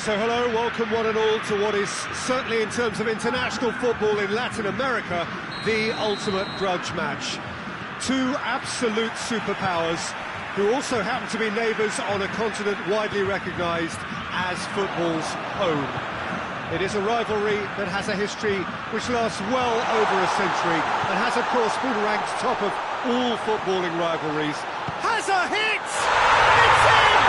So hello, welcome one and all to what is certainly in terms of international football in Latin America, the ultimate grudge match. Two absolute superpowers who also happen to be neighbours on a continent widely recognised as football's home. It is a rivalry that has a history which lasts well over a century and has of course been ranked top of all footballing rivalries. Has a hit! It's in!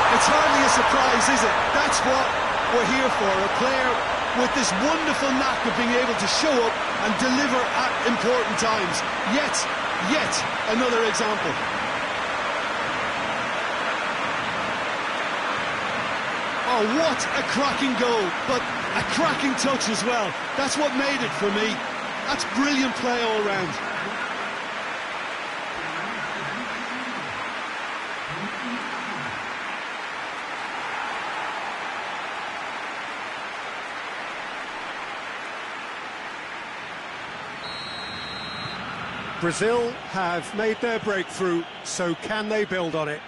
It's hardly a surprise, is it? That's what we're here for, a player with this wonderful knack of being able to show up and deliver at important times. Yet another example. Oh, what a cracking goal, but a cracking touch as well. That's what made it for me. That's brilliant play all round. Brazil have made their breakthrough, so can they build on it?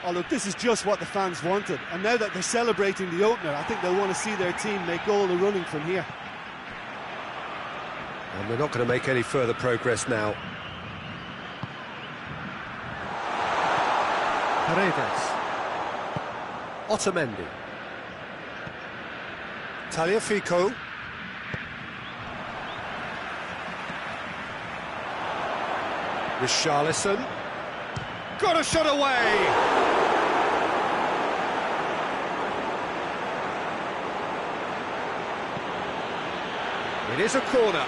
Oh look, this is just what the fans wanted, and now that they're celebrating the opener, I think they'll want to see their team make all the running from here. And they're not going to make any further progress now. Paredes. Otamendi. Tagliafico. Richarlison. Got a shot away! It is a corner.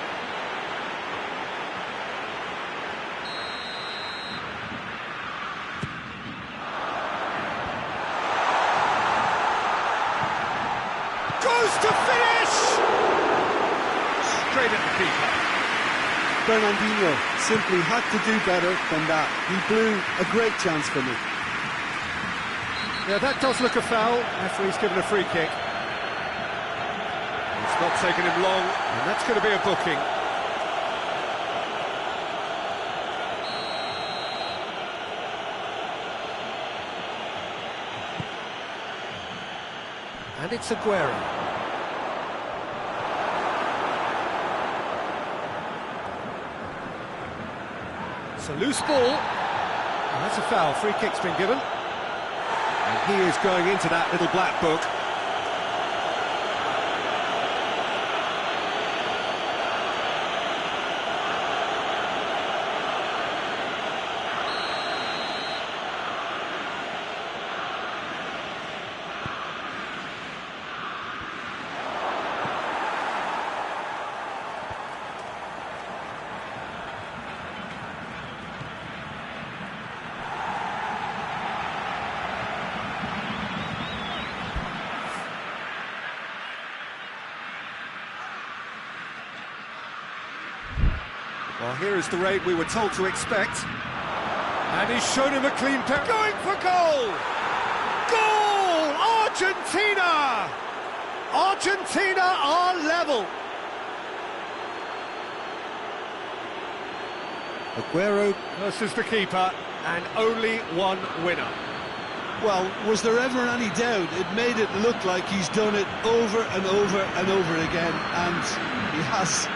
Goes to finish! Straight at the keeper. Fernandinho simply had to do better than that. He blew a great chance for me. Yeah, that does look a foul. Referee's given a free kick. It's not taken him long, and that's going to be a booking. And it's Aguero. It's a loose ball, and that's a foul. Free kick's been given, and he is going into that little black book. Well, here is the rate we were told to expect. And he's shown him a clean pair. Going for goal! Goal! Argentina! Argentina are level. Aguero versus the keeper, and only one winner. Well, was there ever any doubt? It made it look like he's done it over and over and over again, and he has.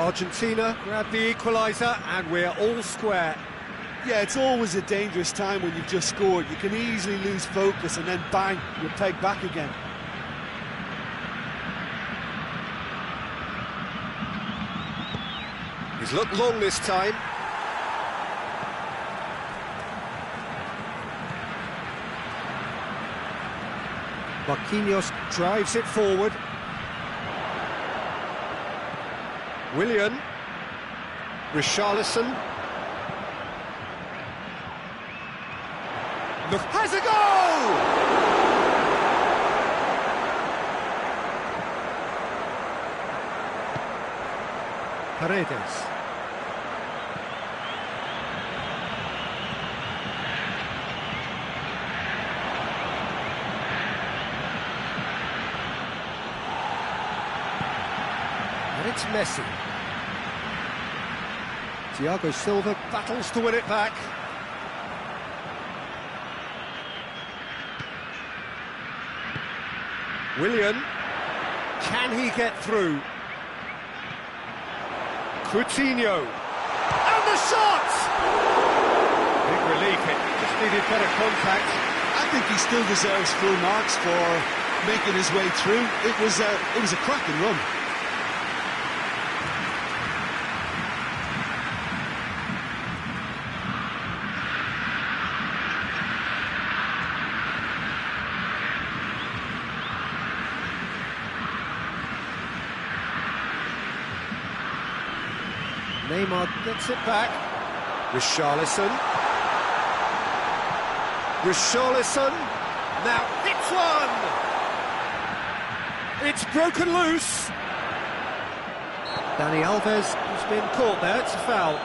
Argentina grab the equaliser, and we're all square. Yeah, it's always a dangerous time when you've just scored. You can easily lose focus and then bang, you're pegged back again. He's looked long this time. Marquinhos drives it forward. Willian, Richarlison, has a goal! Paredes. And it's Messi. Thiago Silva battles to win it back. Willian, can he get through? Coutinho, and the shot! Big relief, it just needed better contact. I think he still deserves full marks for making his way through. It was a cracking run. Neymar gets it back. Richarlison. Richarlison. Now it's one! It's broken loose. Dani Alves has been caught there, it's a foul.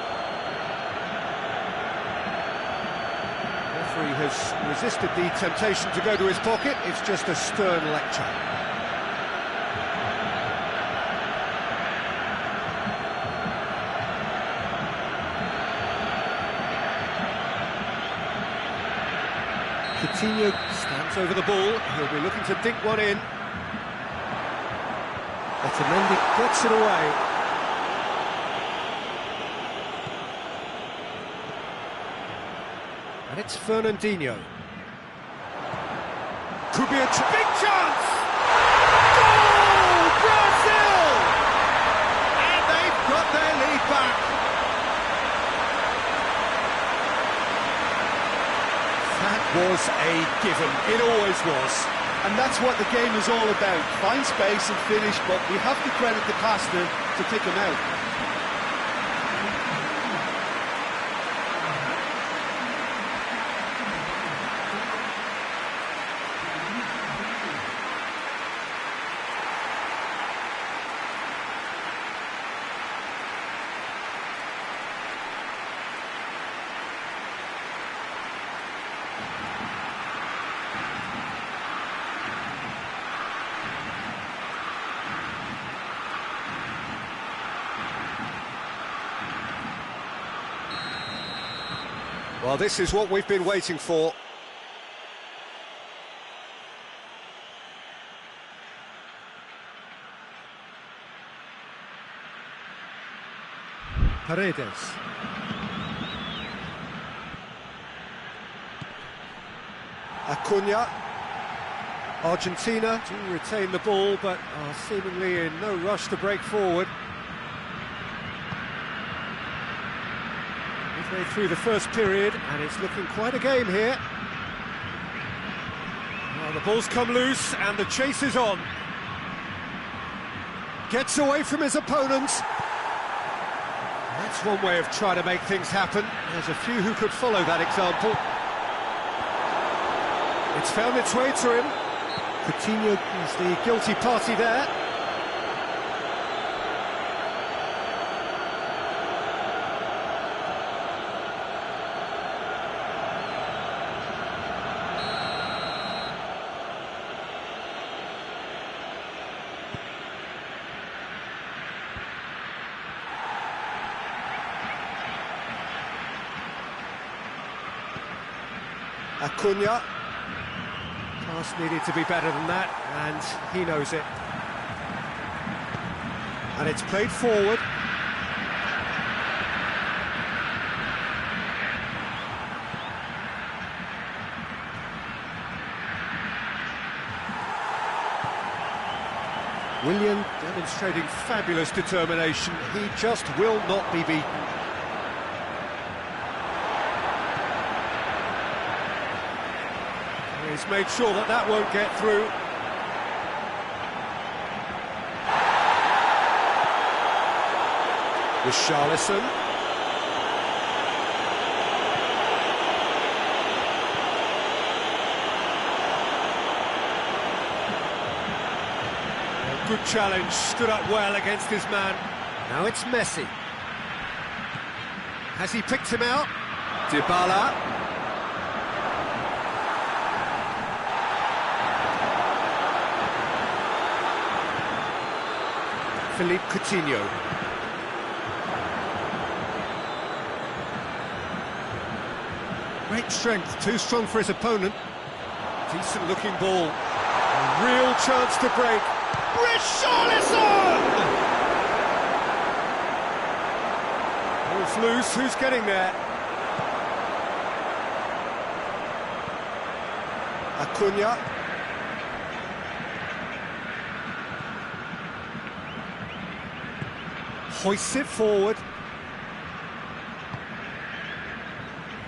The referee has resisted the temptation to go to his pocket, it's just a stern lecture. Coutinho stands over the ball, he'll be looking to dink one in. Otamendi gets it away. And it's Fernandinho. Could be a big chance! Goal! Brazil! And they've got their lead back. That was a given, it always was. And that's what the game is all about. Find space and finish, but we have to credit the passer to pick him out. Well, this is what we've been waiting for. Paredes. Acuna. Argentina do retain the ball, but are seemingly in no rush to break forward. Midway through the first period, and it's looking quite a game here. Well, the ball's come loose, and the chase is on. Gets away from his opponent. That's one way of trying to make things happen. There's a few who could follow that example. It's found its way to him. Coutinho is the guilty party there. Acuna. Pass needed to be better than that, and he knows it. And it's played forward. Willian demonstrating fabulous determination. He just will not be beaten. He's made sure that that won't get through. Richarlison. Good challenge, stood up well against his man. Now it's Messi. Has he picked him out? Dybala. Philippe Coutinho. Great strength, too strong for his opponent. Decent looking ball. A real chance to break. Richarlison! Ball's loose, who's getting there? Acuna. Hoists it forward.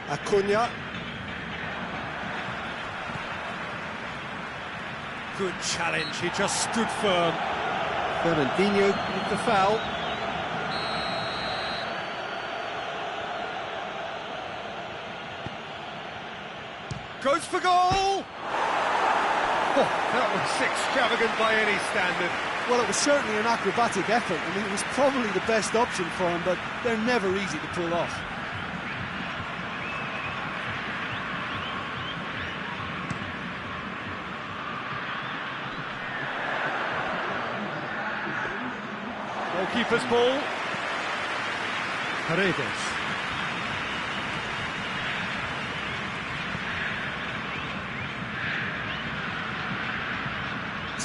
Acuna. Good challenge, he just stood firm. Fernandinho with the foul. Goes for goal! Oh, that was extravagant by any standard. Well, it was certainly an acrobatic effort. I mean, it was probably the best option for him, but they're never easy to pull off. Goalkeeper's ball. Paredes.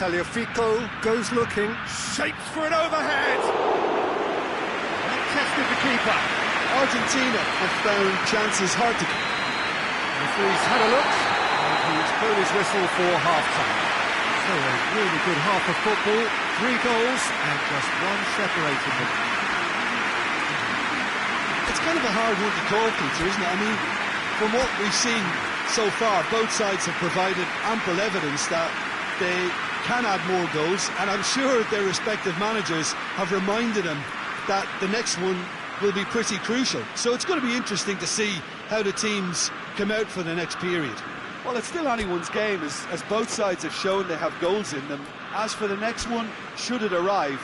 Tagliafico goes looking, shapes for an overhead. That tested the keeper. Argentina have found chances hard to... The referee's had a look, and he's blown his whistle for half-time. So a really good half of football, 3 goals, and just one separating them. It's kind of a hard one to call, Peter, isn't it? I mean, from what we've seen so far, both sides have provided ample evidence that they can add more goals, and I'm sure their respective managers have reminded them that the next one will be pretty crucial. So it's going to be interesting to see how the teams come out for the next period. Well, it's still anyone's game, as both sides have shown they have goals in them. As for the next one, should it arrive,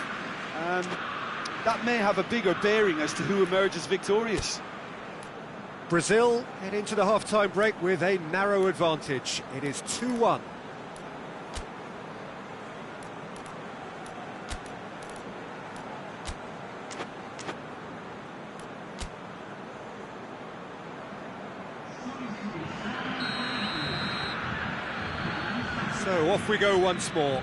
that may have a bigger bearing as to who emerges victorious. Brazil head into the half-time break with a narrow advantage. It is 2-1. So off we go once more.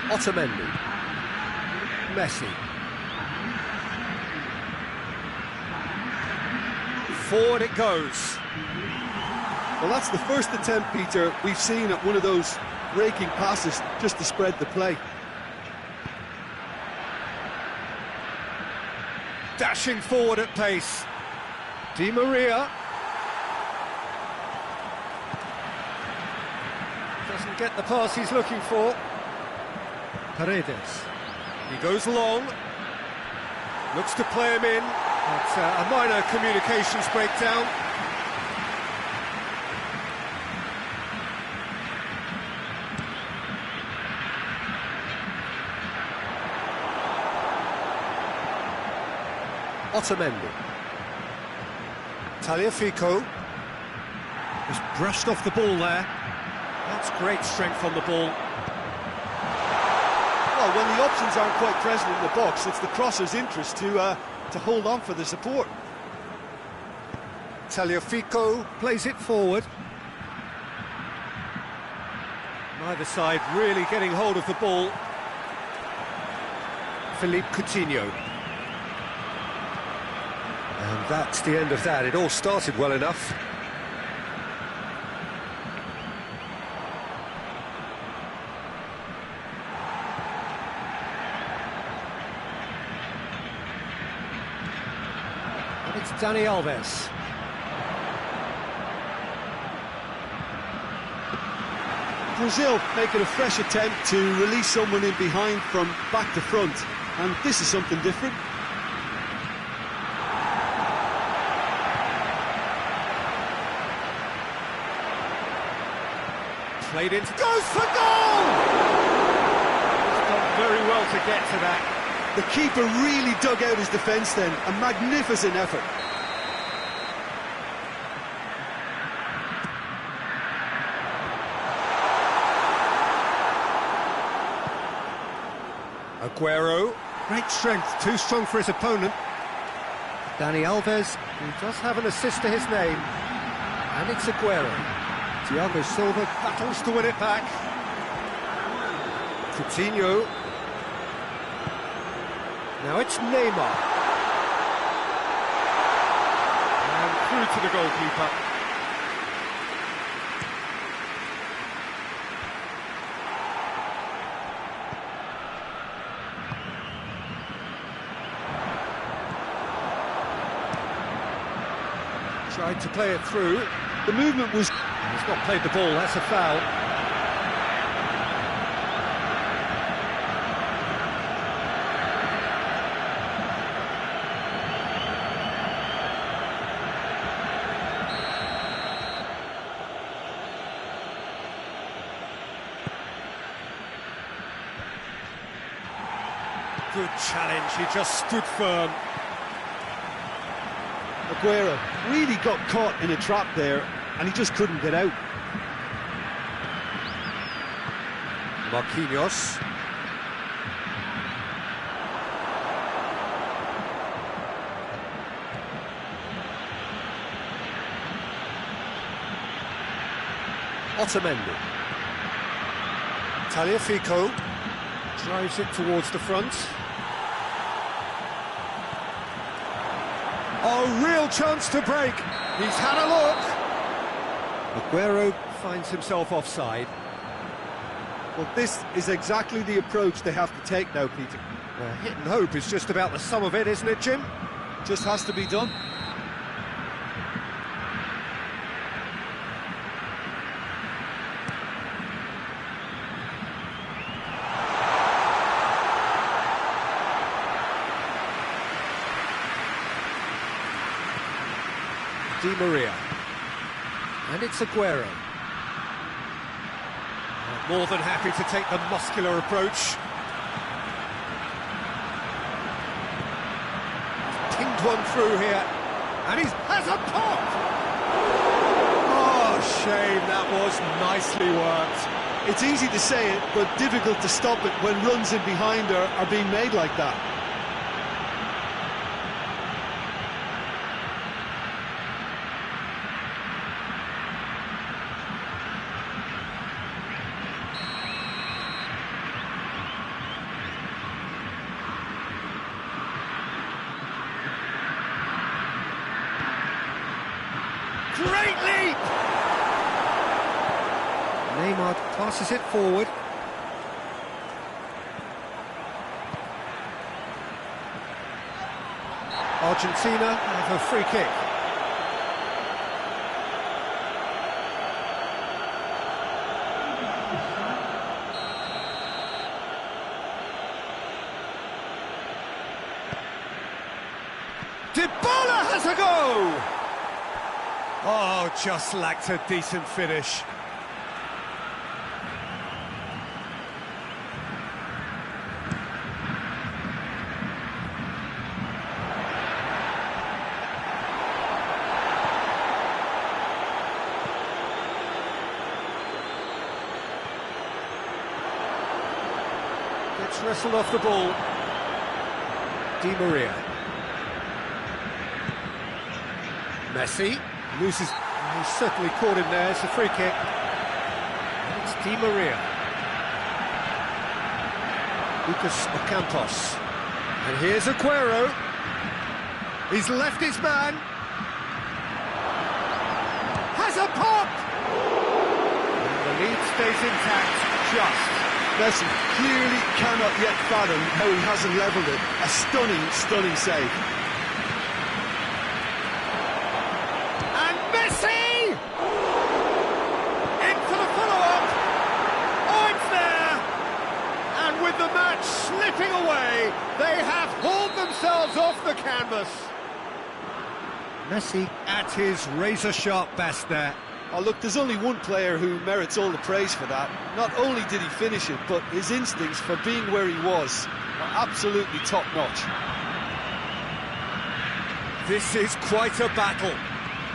Otamendi. Messi. Forward it goes. Well, that's the first attempt, Peter, we've seen at one of those raking passes just to spread the play. Dashing forward at pace. Di Maria. Doesn't get the pass he's looking for. Paredes. He goes long. Looks to play him in. It's a minor communications breakdown. Otamendi. Tagliafico. Just brushed off the ball there. That's great strength on the ball. Well, when the options aren't quite present in the box, it's the crosser's interest to hold on for the support. Tagliafico plays it forward. Neither side really getting hold of the ball. Philippe Coutinho. And that's the end of that. It all started well enough. It's Dani Alves. Brazil making a fresh attempt to release someone in behind from back to front, and this is something different. Played into, goes for goal! He's done very well to get to that. The keeper really dug out his defence then. A magnificent effort. Aguero, great strength, too strong for his opponent. Dani Alves, who does have an assist to his name. And it's Aguero. Thiago Silva battles to win it back. Coutinho. Now it's Neymar. And through to the goalkeeper. Tried to play it through. The movement was... He's not played the ball, that's a foul. Good challenge, he just stood firm. Aguero really got caught in a trap there, and he just couldn't get out. Marquinhos. Otamendi. Tagliafico drives it towards the front. Oh, real chance to break. He's had a look. Aguero finds himself offside. Well, this is exactly the approach they have to take now, Peter. Hit and hope is just about the sum of it, isn't it, Jim? Just has to be done. Di Maria. And it's Aguero. More than happy to take the muscular approach. He's pinged one through here. And he has a pop! Oh, shame, that was nicely worked. It's easy to say it, but difficult to stop it when runs in behind are being made like that. Great leap! Neymar passes it forward. Argentina have a free kick. Dybala has a go! Oh, just lacked a decent finish. Gets wrestled off the ball. Di Maria. Messi. Loses, he's certainly caught him there, it's a free kick. And it's Di Maria. Lucas Ocampos. And here's Aguero. He's left his man. Has a pop! And the lead stays intact, just. Messi clearly cannot yet fathom how he hasn't levelled it. A stunning, stunning save. With the match slipping away, they have hauled themselves off the canvas. Messi at his razor-sharp best there. Oh, look, there's only one player who merits all the praise for that. Not only did he finish it, but his instincts for being where he was are absolutely top-notch. This is quite a battle.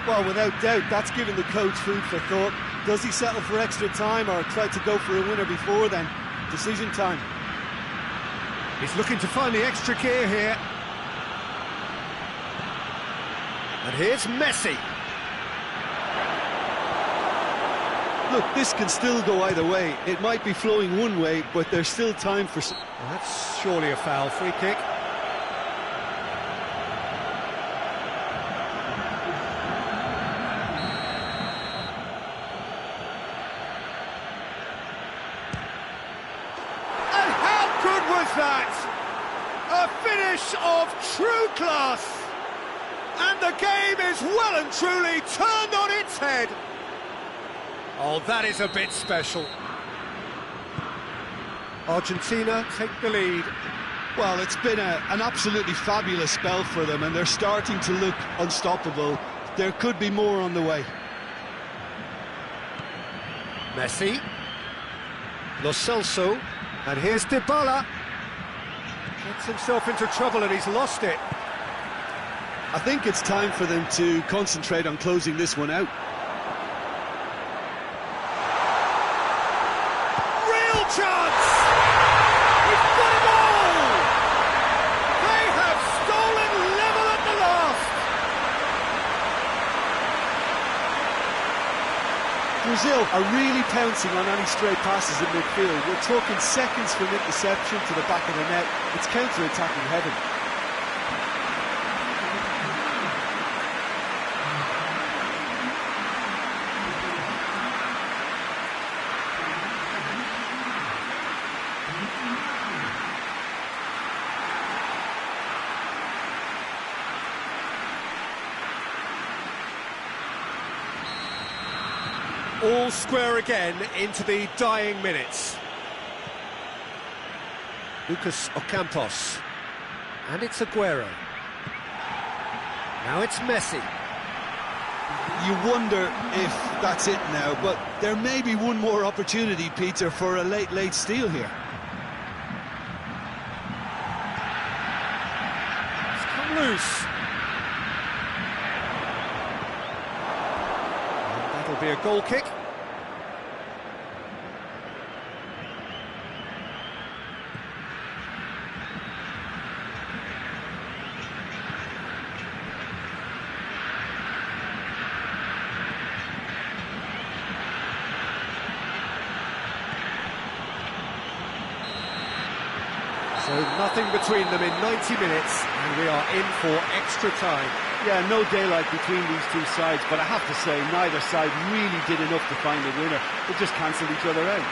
Well, without doubt, that's given the coach food for thought. Does he settle for extra time or try to go for a winner before then? Decision time. He's looking to find the extra gear here. And here's Messi. Look, this can still go either way. It might be flowing one way, but there's still time for... Well, that's surely a foul. Free kick. And how good was that? A finish of true class. And the game is well and truly turned on its head. Oh, that is a bit special. Argentina take the lead. Well, it's been an absolutely fabulous spell for them, and they're starting to look unstoppable. There could be more on the way. Messi. Lo Celso. And here's Dybala. Gets himself into trouble and he's lost it. I think it's time for them to concentrate on closing this one out. Chance! He's got them all! They have stolen level at the last! Brazil are really pouncing on any stray passes in midfield. We're talking seconds from interception to the back of the net. It's counter-attacking heaven. All square again into the dying minutes. Lucas Ocampos. And it's Aguero. Now it's Messi. You wonder if that's it now, but there may be one more opportunity, Peter, for a late steal here. It's come loose. That'll be a goal kick. So nothing between them in 90 minutes, and we are in for extra time. Yeah, no daylight between these two sides, but I have to say, neither side really did enough to find a winner. They just cancelled each other out.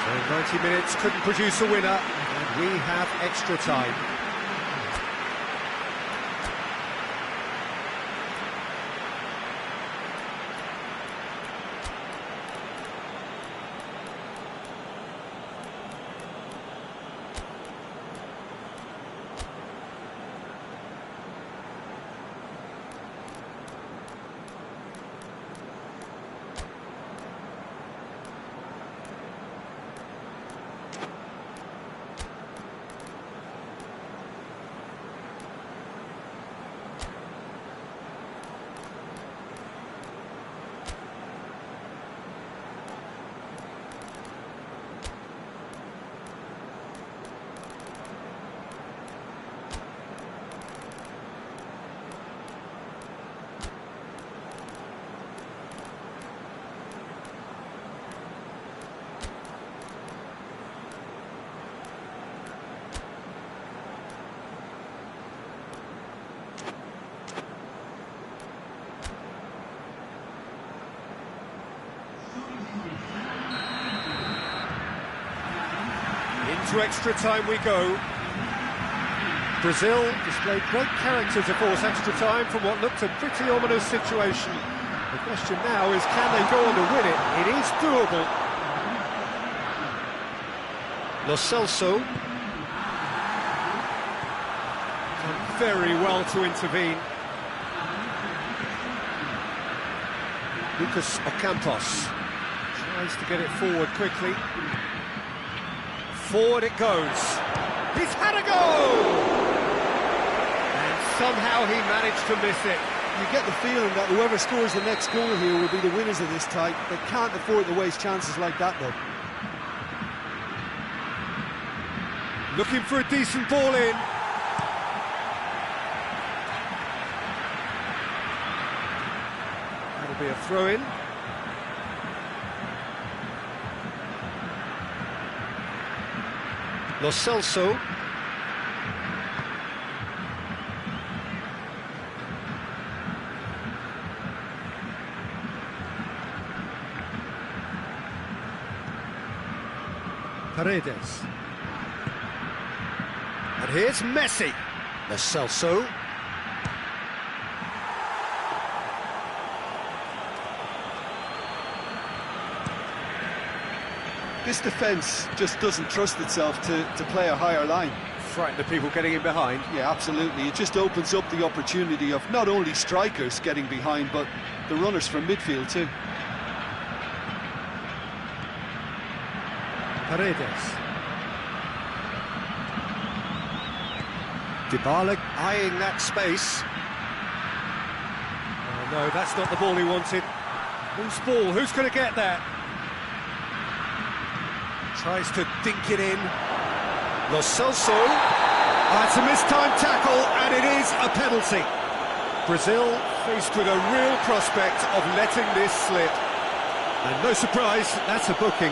So 90 minutes couldn't produce a winner, and we have extra time. Into extra time we go. Brazil displayed great character to force extra time from what looked a pretty ominous situation. The question now is, can they go on to win it? It is doable. Lo Celso. Done very well to intervene. Lucas Ocampos tries to get it forward quickly. Forward it goes. He's had a go! And somehow he managed to miss it. You get the feeling that whoever scores the next goal here will be the winners of this tie. They can't afford to waste chances like that, though. Looking for a decent ball in. That'll be a throw-in. Lo Celso. Paredes. And here's Messi. Lo Celso. This defence just doesn't trust itself to play a higher line. Frighten the people getting in behind. Yeah, absolutely. It just opens up the opportunity of not only strikers getting behind, but the runners from midfield too. Paredes. Dybala eyeing that space. Oh no, that's not the ball he wanted. Whose ball? Who's going to get that? Tries to dink it in. Lo Celso. That's a mistimed tackle, and it is a penalty. Brazil faced with a real prospect of letting this slip. And no surprise, that's a booking.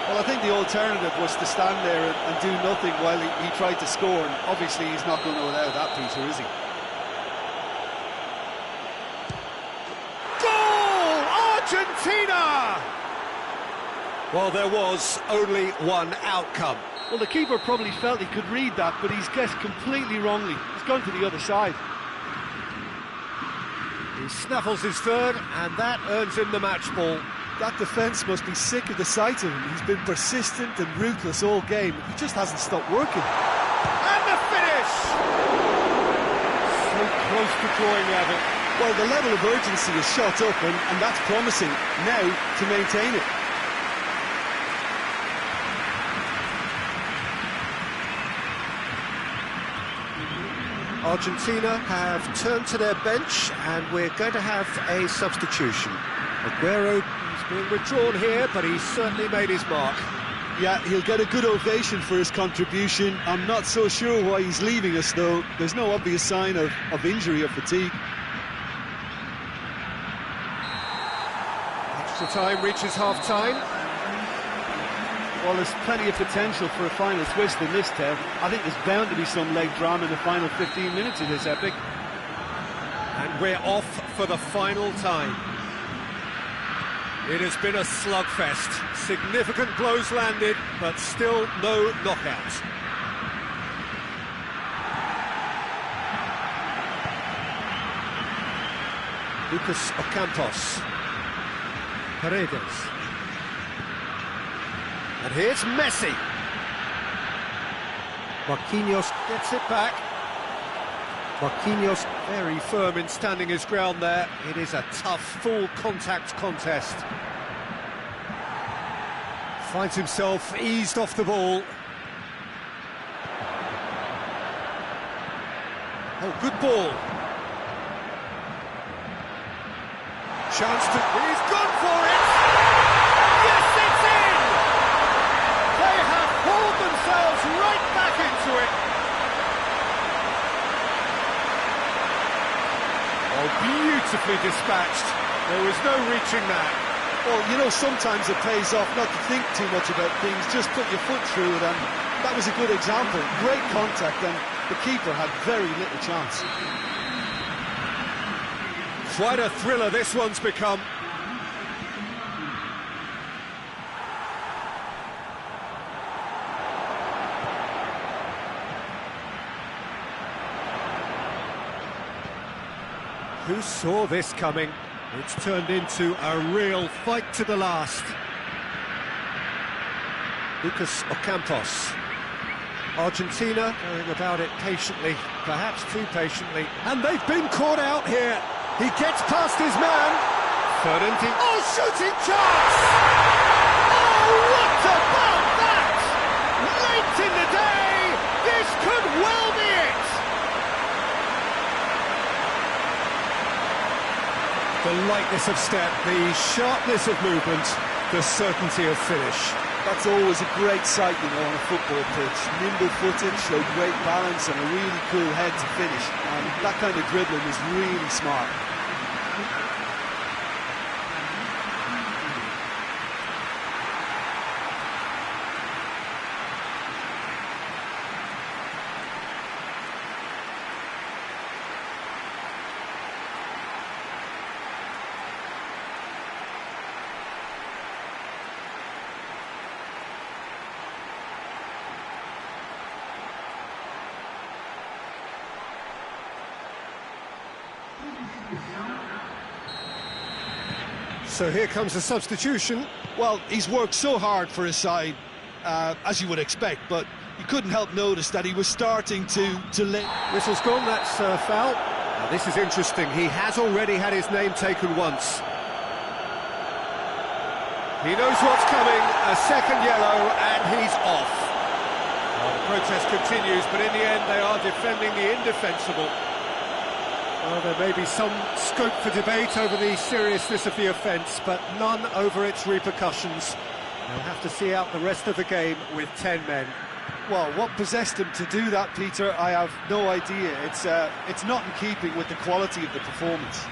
Well, I think the alternative was to stand there and do nothing while he tried to score, and obviously he's not going to allow that, Peter, is he? Goal! Argentina! Well, there was only one outcome. Well, the keeper probably felt he could read that, but he's guessed completely wrongly. He's gone to the other side. He snaffles his third, and that earns him the match ball. That defence must be sick of the sight of him. He's been persistent and ruthless all game. He just hasn't stopped working. And the finish! So close to drawing level. Well, the level of urgency is shot up, and that's promising now to maintain it. Argentina have turned to their bench, and we're going to have a substitution. Aguero is being withdrawn here, but he's certainly made his mark. Yeah, he'll get a good ovation for his contribution. I'm not so sure why he's leaving us, though. There's no obvious sign of injury or fatigue. Extra time reaches half-time. Well, there's plenty of potential for a final twist in this, Tev. I think there's bound to be some leg drama in the final 15 minutes of this epic. And we're off for the final time. It has been a slugfest. Significant blows landed, but still no knockout. Lucas Ocampos. Paredes. And here's Messi. Marquinhos gets it back. Marquinhos very firm in standing his ground there. It is a tough, full contact contest. Finds himself eased off the ball. Oh, good ball. Chance to... He's gone for it! Yes, it's in! They have pulled themselves right back into it. Oh, beautifully dispatched. There was no reaching that. Well, you know, sometimes it pays off not to think too much about things, just put your foot through it, and that was a good example. Great contact, and the keeper had very little chance. Quite a thriller this one's become. Who saw this coming? It's turned into a real fight to the last. Lucas Ocampos. Argentina going about it patiently, perhaps too patiently. And they've been caught out here. He gets past his man, Fernandinho. Oh, shooting chance! Oh, what about that? Late in the day, this could well be it! The lightness of step, the sharpness of movement, the certainty of finish. That's always a great sight, you know, on a football pitch. Nimble-footed, showed great balance and a really cool head to finish. And that kind of dribbling is really smart. So here comes the substitution. Well, he's worked so hard for his side, as you would expect, but you couldn't help notice that he was starting to let... Whistle's gone, that's foul. Now, this is interesting. He has already had his name taken once. He knows what's coming, a second yellow, and he's off. Well, the protest continues, but in the end they are defending the indefensible. Well, there may be some scope for debate over the seriousness of the offence, but none over its repercussions. They'll have to see out the rest of the game with 10 men. Well, what possessed him to do that, Peter, I have no idea. It's not in keeping with the quality of the performance.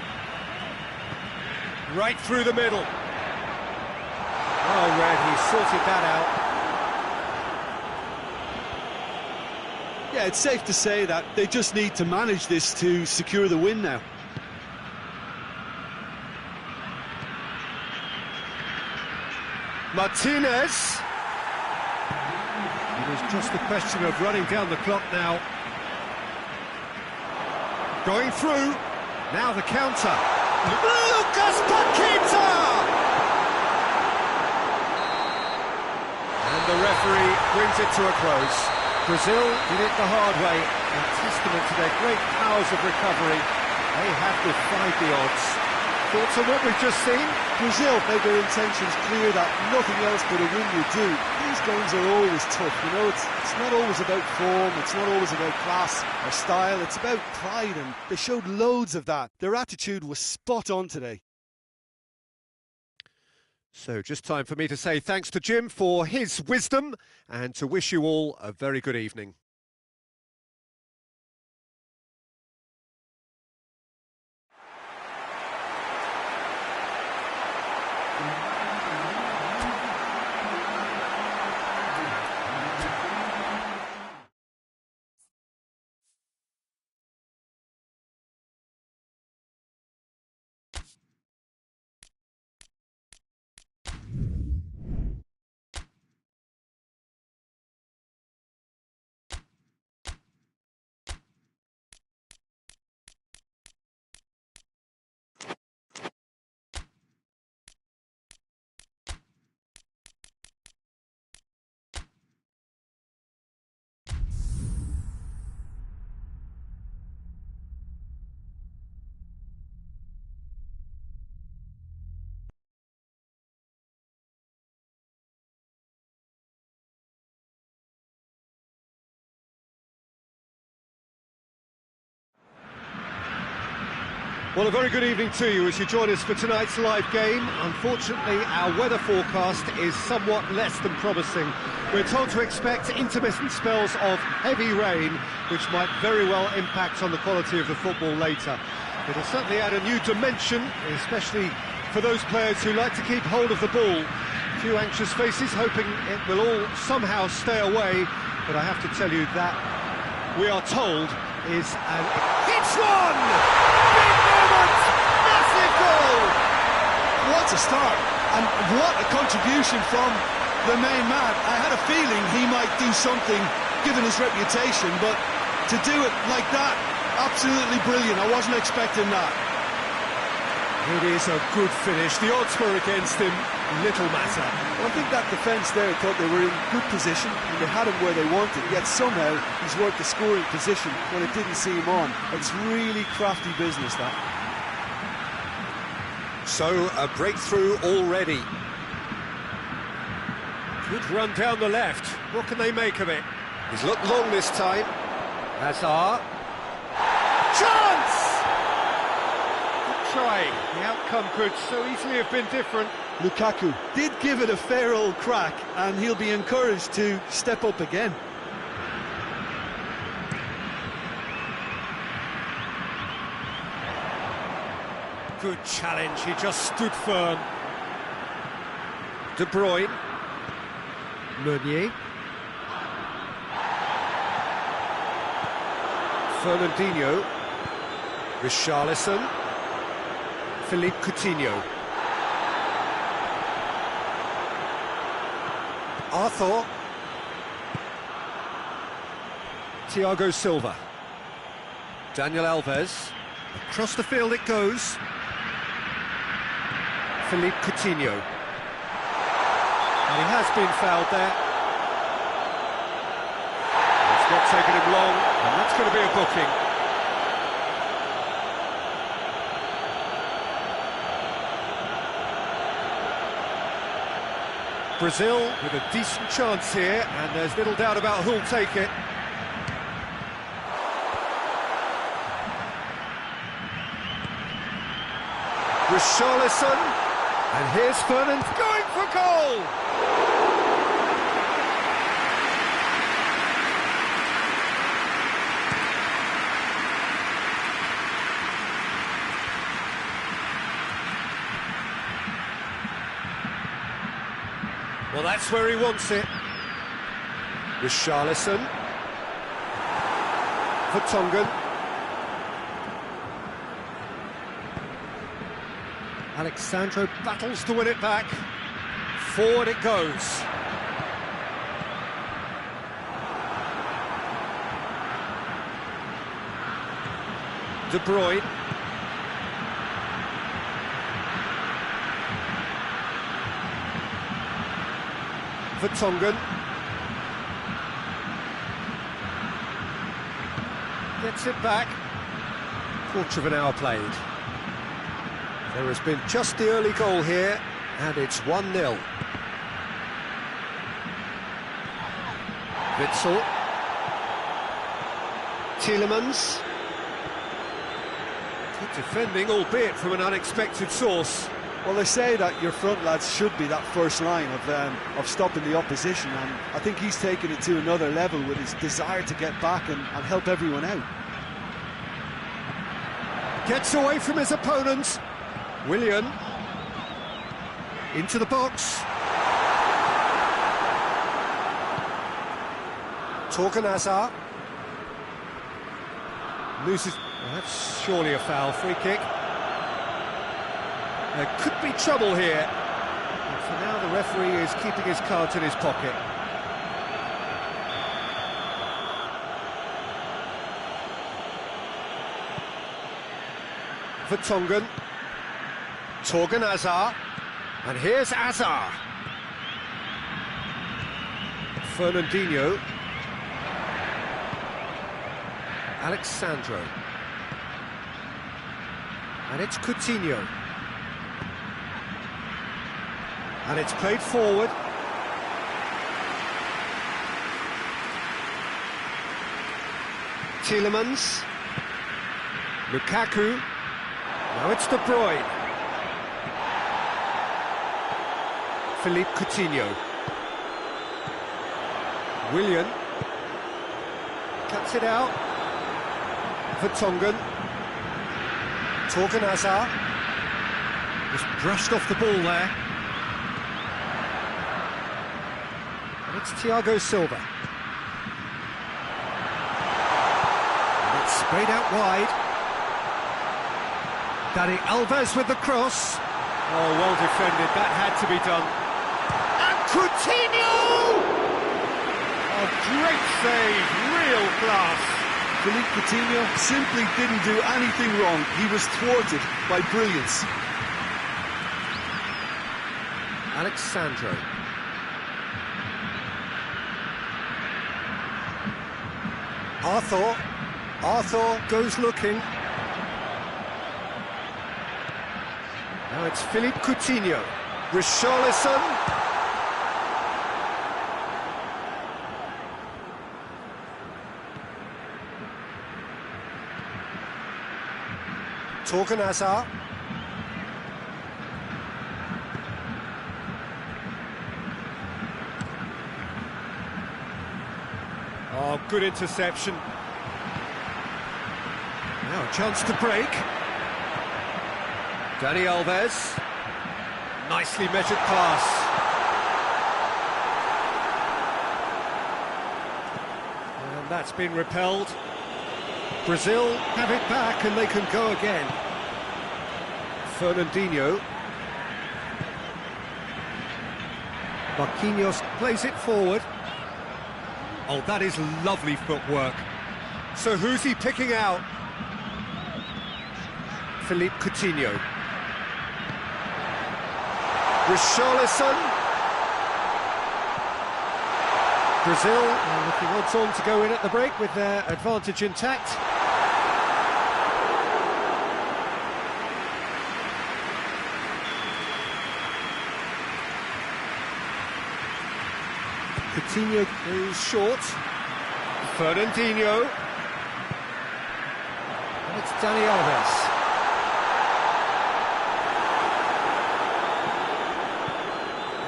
Right through the middle. Oh, Red, he sorted that out. Yeah, it's safe to say that they just need to manage this to secure the win now. Martinez. It is just a question of running down the clock now. Going through. Now the counter. Lucas Paqueta! And the referee brings it to a close. Brazil did it the hard way, a testament to their great powers of recovery. They have defied the odds. Thoughts on what we've just seen? Brazil made their intentions clear that nothing else but a win would do. These games are always tough, you know, it's not always about form, it's not always about class or style, it's about pride, and they showed loads of that. Their attitude was spot on today. So just time for me to say thanks to Jim for his wisdom and to wish you all a very good evening. Well, a very good evening to you as you join us for tonight's live game. Unfortunately, our weather forecast is somewhat less than promising. We're told to expect intermittent spells of heavy rain, which might very well impact on the quality of the football later. It'll certainly add a new dimension, especially for those players who like to keep hold of the ball. A few anxious faces hoping it will all somehow stay away, but I have to tell you that we are told is an... It's one! Massive goal! What a start, and what a contribution from the main man. I had a feeling he might do something given his reputation, but to do it like that, absolutely brilliant. I wasn't expecting that. It is a good finish. The odds were against him, little matter. Well, I think that defence there thought they were in good position and they had him where they wanted, yet somehow he's worked the scoring position when it didn't see him on. It's really crafty business, that. So, a breakthrough already. Good run down the left. What can they make of it? He's looked long this time. Hazard. Chance! Good try. The outcome could so easily have been different. Lukaku did give it a fair old crack, and he'll be encouraged to step up again. Good challenge, he just stood firm. De Bruyne. Meunier. Fernandinho. Richarlison. Philippe Coutinho. Arthur. Thiago Silva. Daniel Alves. Across the field it goes. Philippe Coutinho. And he has been fouled there. It's not taken him long, and that's going to be a booking. Brazil with a decent chance here, and there's little doubt about who'll take it. Richarlison. And here's Fernand going for goal! Well, that's where he wants it. Richarlison. Vertonghen. Alexandro battles to win it back. Forward it goes. De Bruyne. Vertonghen. Gets it back. Quarter of an hour played. There has been just the early goal here, and it's 1-0. Witsel. Tielemans. Good defending, albeit from an unexpected source. Well, they say that your front lads should be that first line of stopping the opposition, and I think he's taken it to another level with his desire to get back and help everyone out. Gets away from his opponents. Willian. Into the box. Torgan Hazard. Loses. Well, that's surely a foul. Free kick. There could be trouble here. But for now, the referee is keeping his cards in his pocket. Vertonghen. Torgan Hazard. And here's Hazard. Fernandinho. Alexandro. And it's Coutinho. And it's played forward. Tielemans. Lukaku. Now it's De Bruyne. Philippe Coutinho. Willian. Cuts it out. Vertonghen. Torgan Hazard. Just brushed off the ball there. And it's Thiago Silva. And it's sprayed out wide. Dani Alves with the cross. Oh, well defended, that had to be done. And Coutinho! A great save, real class. Philippe Coutinho simply didn't do anything wrong. He was thwarted by brilliance. Alexandro. Arthur goes looking. Now it's Philippe Coutinho. Richarlison. Torgan Hazard. Oh, good interception. Now a chance to break. Dani Alves. Nicely measured pass. And that's been repelled. Brazil have it back and they can go again. Fernandinho. Marquinhos plays it forward. Oh, that is lovely footwork. So who's he picking out? Philippe Coutinho. Richarlison. Brazil looking odds on to go in at the break with their advantage intact. Coutinho goes short. Fernandinho. And it's Dani Alves.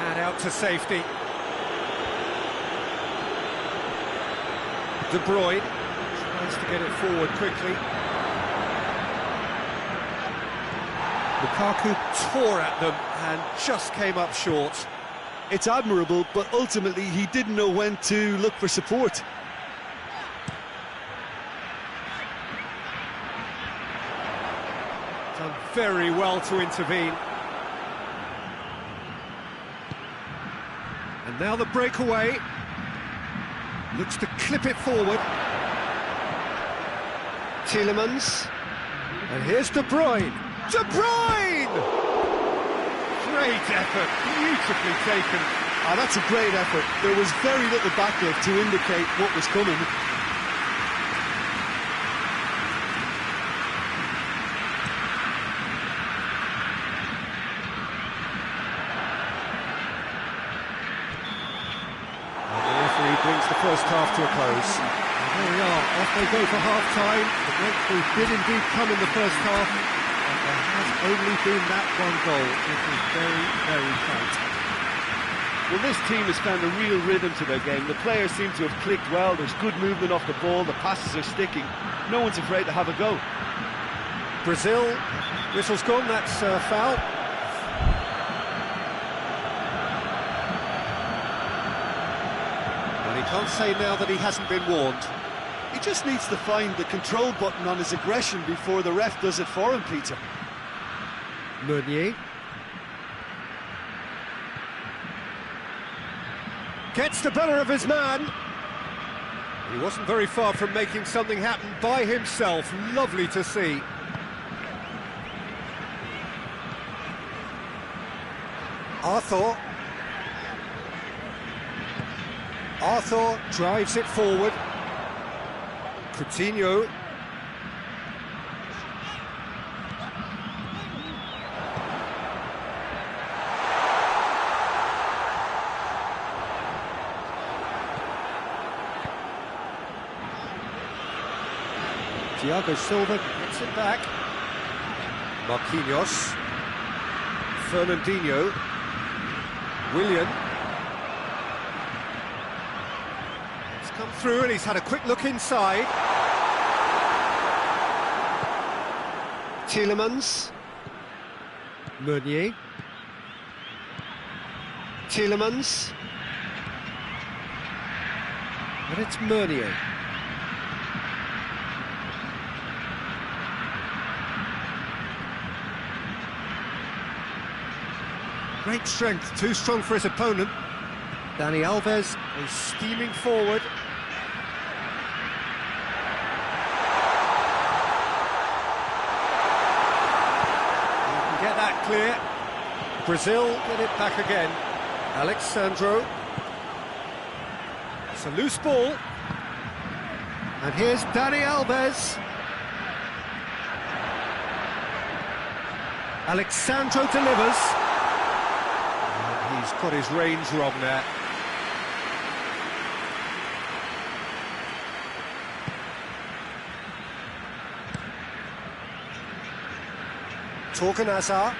And out to safety. De Bruyne tries to get it forward quickly. Lukaku tore at them and just came up short. It's admirable, but ultimately he didn't know when to look for support. Done very well to intervene. And now the breakaway. Looks to clip it forward. Tielemans. And here's De Bruyne. De Bruyne! Great effort, beautifully taken. Ah, that's a great effort. There was very little backlift to indicate what was coming. Brings the first half to a close. And there we are, off they go for half-time. The breakthrough did indeed come in the first half, and there has only been that one goal. It was very, very tight. Well, this team has found a real rhythm to their game. The players seem to have clicked well. There's good movement off the ball. The passes are sticking. No one's afraid to have a go. Brazil, whistle's gone, that's foul. Can't say now that he hasn't been warned. He just needs to find the control button on his aggression before the ref does it for him, Peter. Meunier. Gets the better of his man. He wasn't very far from making something happen by himself. Lovely to see. Arthur drives it forward. Coutinho. Thiago Silva gets it back. Marquinhos. Fernandinho. Willian. Come through and he's had a quick look inside. Tielemans. Meunier. Tielemans. And it's Meunier. Great strength, too strong for his opponent. Dani Alves is steaming forward. Get that clear. Brazil get it back again. Alexandro. It's a loose ball. And here's Dani Alves. Alexandro delivers. And he's got his range wrong there. Torgan Hazard.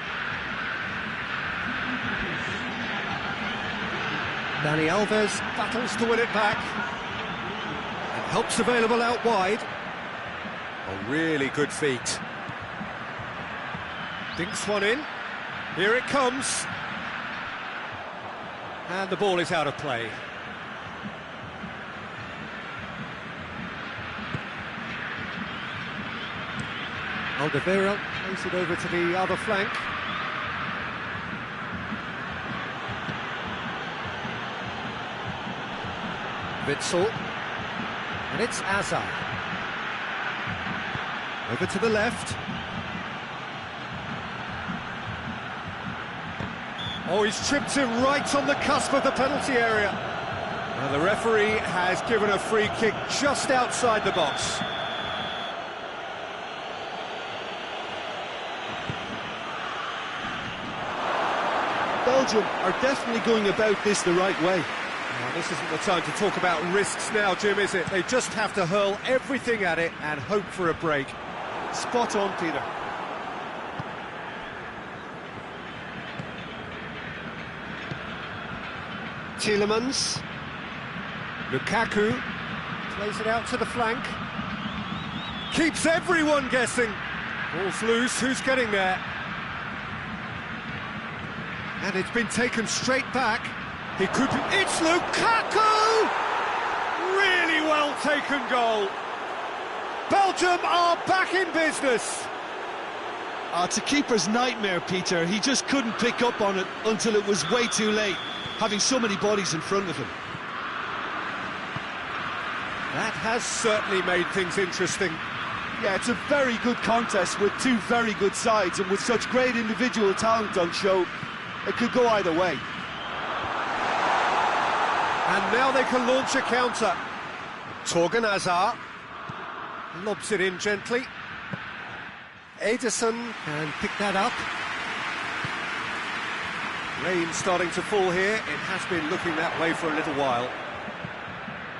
Dani Alves battles to win it back. And help's available out wide. Oh, really good feet. Dinks one in. Here it comes. And the ball is out of play. Alderweireld plays it over to the other flank. Witsel. And it's Hazard. Over to the left. Oh, he's tripped him right on the cusp of the penalty area. Now the referee has given a free kick just outside the box. Belgium are definitely going about this the right way. Now, this isn't the time to talk about risks now, Jim, is it? They just have to hurl everything at it and hope for a break. Spot on, Peter. Tielemans. Lukaku plays it out to the flank. Keeps everyone guessing. Ball's loose, who's getting there? And it's been taken straight back. He could be... It's Lukaku! Really well taken goal. Belgium are back in business. It's a keeper's nightmare, Peter. He just couldn't pick up on it until it was way too late, having so many bodies in front of him. That has certainly made things interesting. Yeah, it's a very good contest with two very good sides, and with such great individual talent on show, it could go either way. And now they can launch a counter. Torgan Hazard lobs it in gently. Ederson can pick that up. Rain starting to fall here. It has been looking that way for a little while.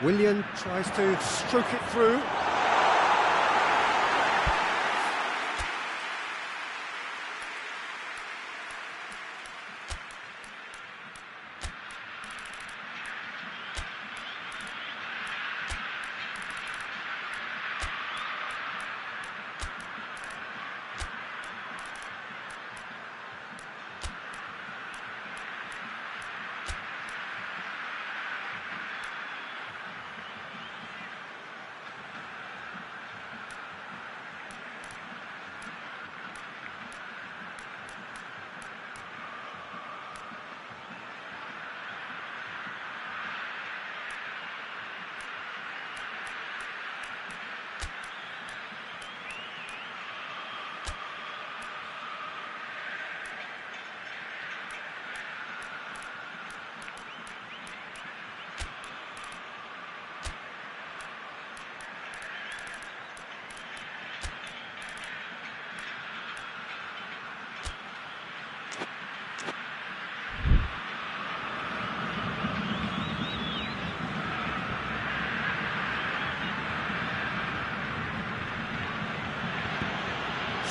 Willian tries to stroke it through.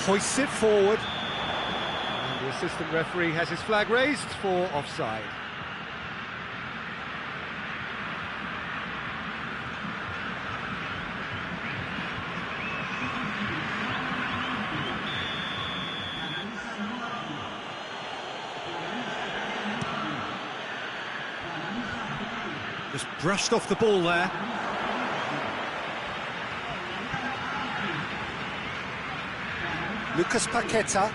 Hoists it forward. And the assistant referee has his flag raised for offside. Just brushed off the ball there. Lucas Paqueta,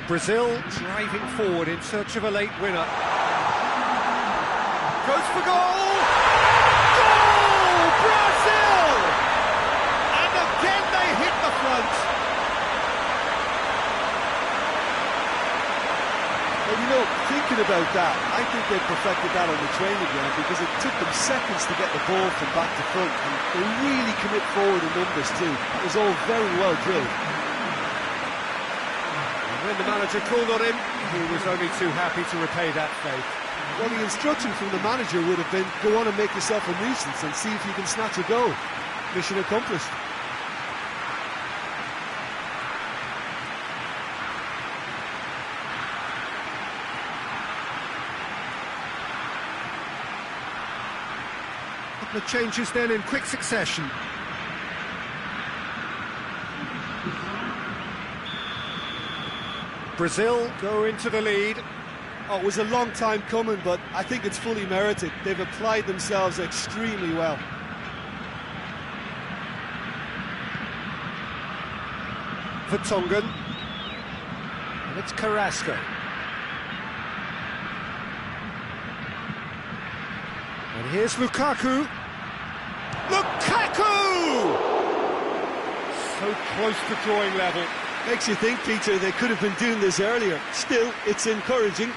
Brazil driving forward in search of a late winner. Goes for goal! Goal! Brazil! And again they hit the front. Well, you know, thinking about that, I think they perfected that on the training ground, because it took them seconds to get the ball from back to front, and they really commit forward in numbers too. It was all very well drilled. When the manager called on him, he was only too happy to repay that faith. Well, the instruction from the manager would have been, go on and make yourself a nuisance and see if you can snatch a goal. Mission accomplished. The changes then in quick succession. Brazil go into the lead. Oh, it was a long time coming, but I think it's fully merited. They've applied themselves extremely well. Vertonghen. And it's Carrasco. And here's Lukaku. Lukaku! So close to drawing level. Makes you think, Peter, they could have been doing this earlier. Still, it's encouraging.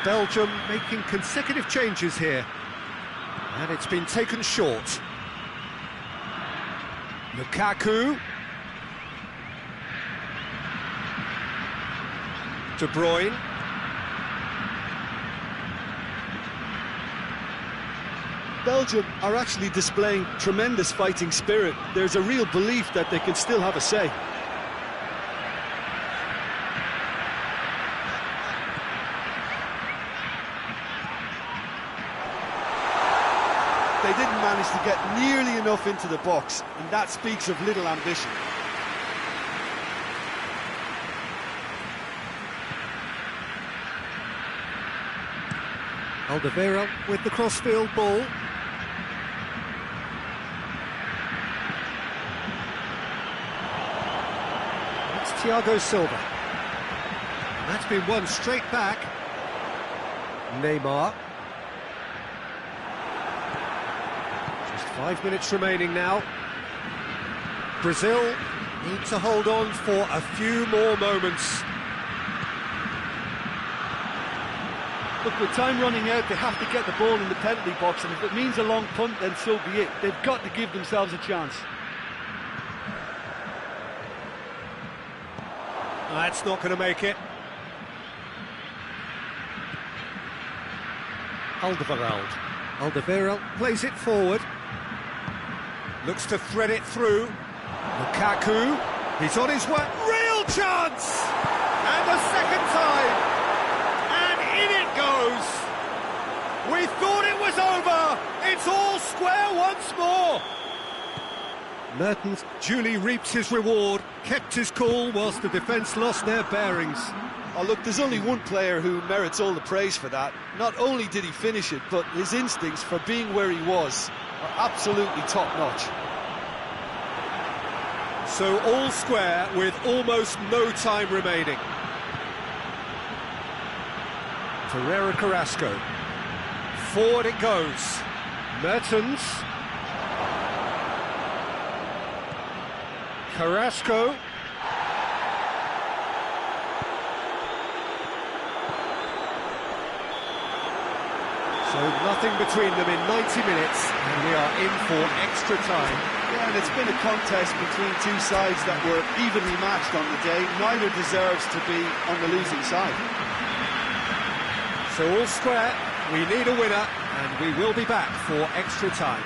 Belgium making consecutive changes here. And it's been taken short. Lukaku. De Bruyne. Belgium are actually displaying tremendous fighting spirit. There's a real belief that they can still have a say. They didn't manage to get nearly enough into the box, and that speaks of little ambition. Alderweireld with the crossfield ball. It's Thiago Silva. And that's been won straight back. Neymar. Just 5 minutes remaining now. Brazil need to hold on for a few more moments. Look, with time running out, they have to get the ball in the penalty box, and if it means a long punt, then so be it. They've got to give themselves a chance. That's not going to make it. Alderweireld plays it forward. Looks to thread it through. Lukaku, he's on his way. Real chance! And the second time. In it goes! We thought it was over! It's all square once more! Mertens duly reaps his reward, kept his cool whilst the defence lost their bearings. Oh, look, there's only one player who merits all the praise for that. Not only did he finish it, but his instincts for being where he was are absolutely top-notch. So all square with almost no time remaining. Ferreira Carrasco. Forward it goes. Mertens. Carrasco. So nothing between them in 90 minutes, and we are in for extra time. Yeah, and it's been a contest between two sides that were evenly matched on the day. Neither deserves to be on the losing side. So all square, we need a winner, and we will be back for extra time.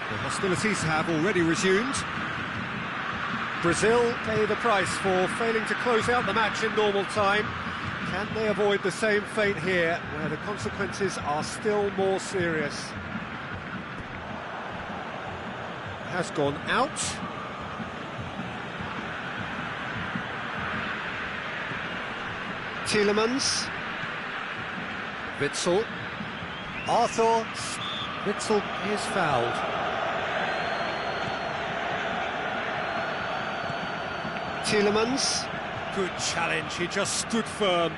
The hostilities have already resumed. Brazil pay the price for failing to close out the match in normal time. Can they avoid the same fate here, where the consequences are still more serious? Has gone out. Tielemans. Witsel. Arthur. Witsel is fouled. Tielemans. Good challenge, he just stood firm.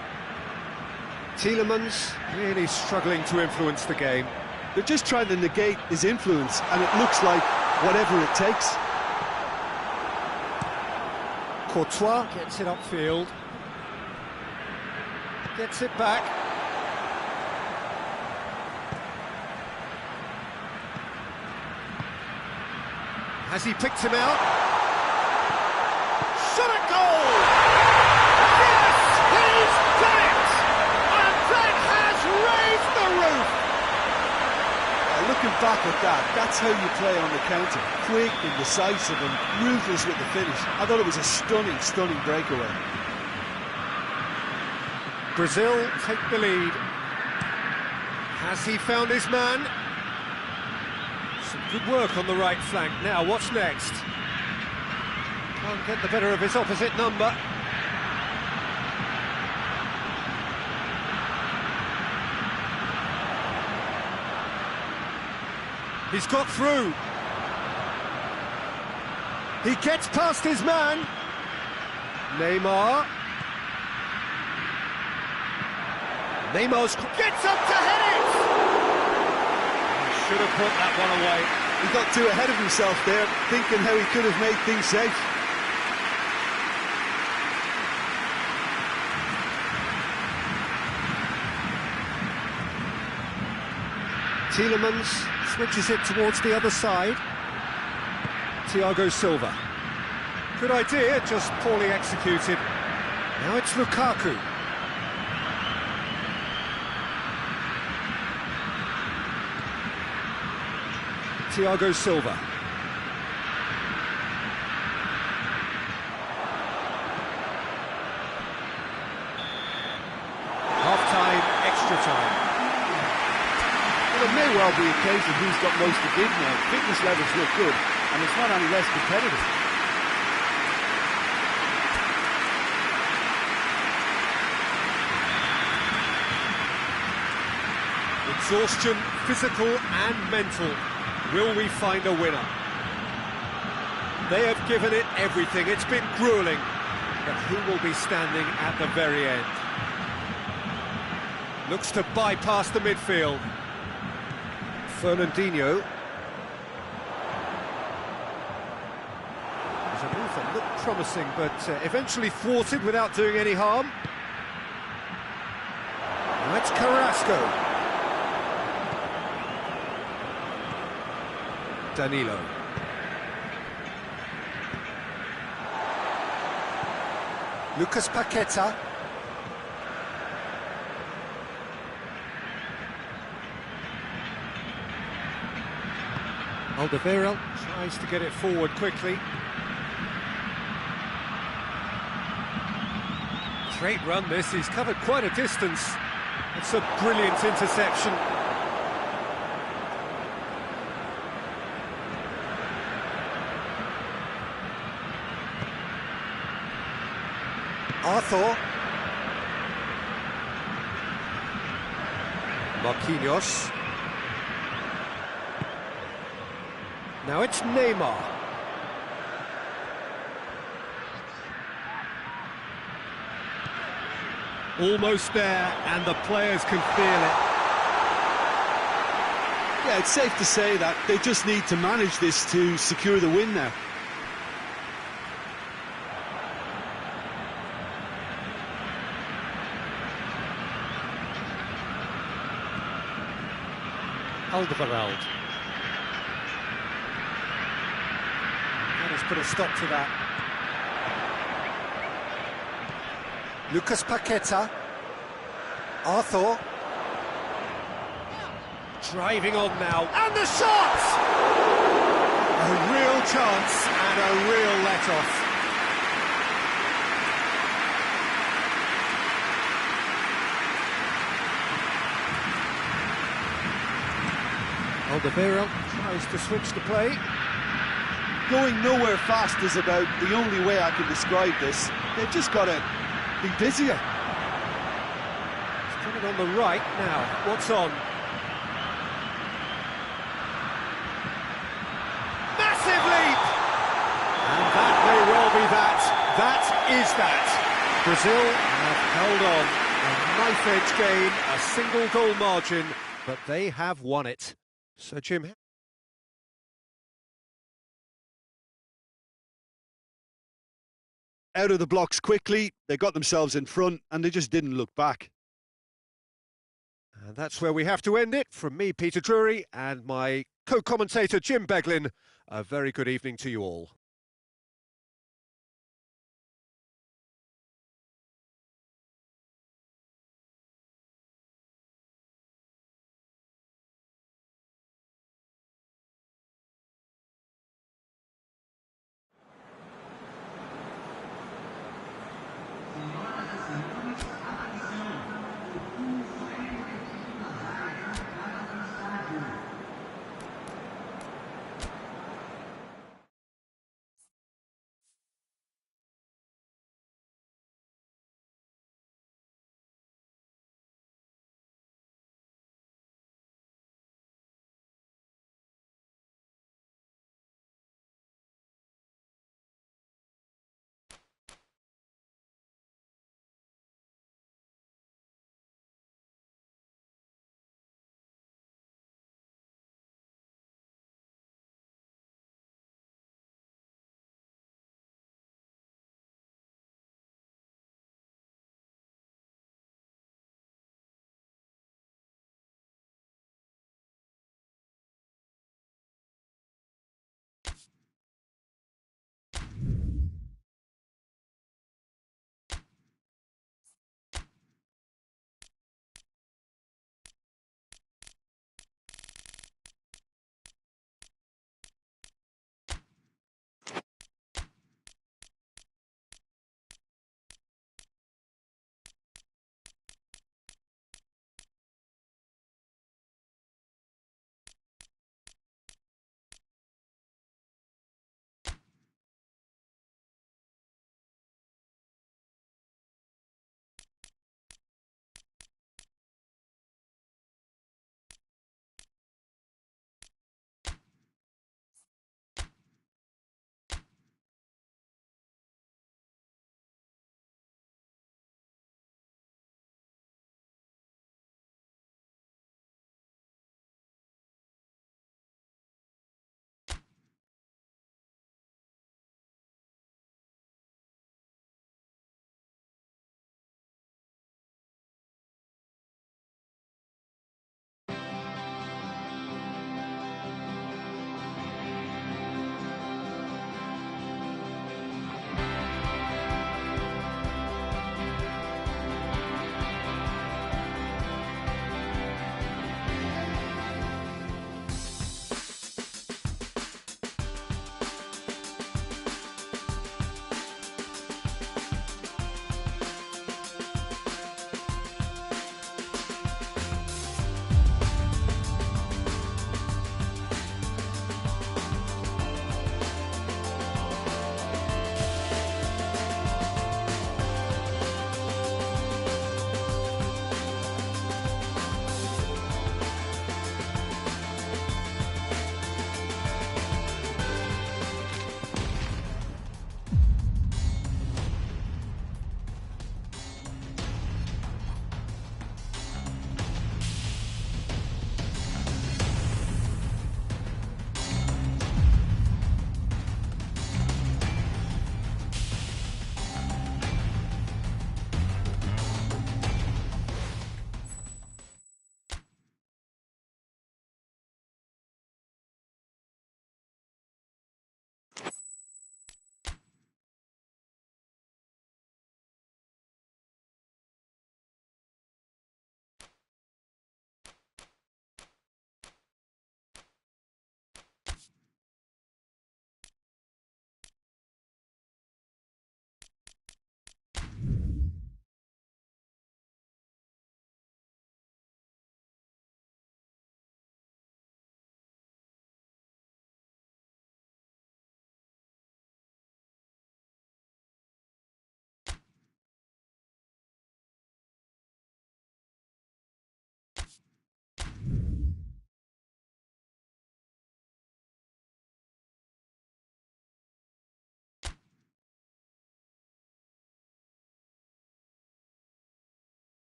Tielemans really struggling to influence the game. They're just trying to negate his influence, and it looks like whatever it takes. Courtois gets it upfield. Gets it back. Has he picked him out? Shot at goal! Yes, he's done it! And that has raised the roof! Looking back at that, that's how you play on the counter. Quick and decisive and ruthless with the finish. I thought it was a stunning, stunning breakaway. Brazil take the lead. Has he found his man? Some good work on the right flank. Now, what's next? Can't get the better of his opposite number. He's got through. He gets past his man. Neymar. Neymar's gets up to head it! He should have put that one away. He got too ahead of himself there, thinking how he could have made things safe. Tielemans switches it towards the other side. Thiago Silva. Good idea, just poorly executed. Now it's Lukaku. Thiago Silva. Half-time, extra time. Well, it may well be a case of who's got most to give now. Fitness levels look good, and it's not any less competitive. Exhaustion, physical and mental. Will we find a winner? They have given it everything. It's been grueling. But who will be standing at the very end? Looks to bypass the midfield. Fernandinho. There's a move that looked promising, but eventually thwarted without doing any harm. Now it's Carrasco. Danilo. Lucas Paqueta. Alderweireld tries to get it forward quickly. Great run this, he's covered quite a distance. It's a brilliant interception. Arthur. Marquinhos. Now it's Neymar. Almost there, and the players can feel it. Yeah, it's safe to say that they just need to manage this to secure the win now. Alderweireld. That has put a stop to that. Lucas Paqueta. Arthur. Driving on now. And the shot! A real chance and a real let-off. Alderweireld tries to switch the play. Going nowhere fast is about the only way I can describe this. They've just got to be busier. It's coming on the right now. What's on? Massive leap! And that may well be that. That is that. Brazil have held on. A knife-edge game, a single goal margin, but they have won it. So, Jim, out of the blocks quickly, they got themselves in front and they just didn't look back. And that's where we have to end it. From me, Peter Drury, and my co-commentator, Jim Beglin, a very good evening to you all.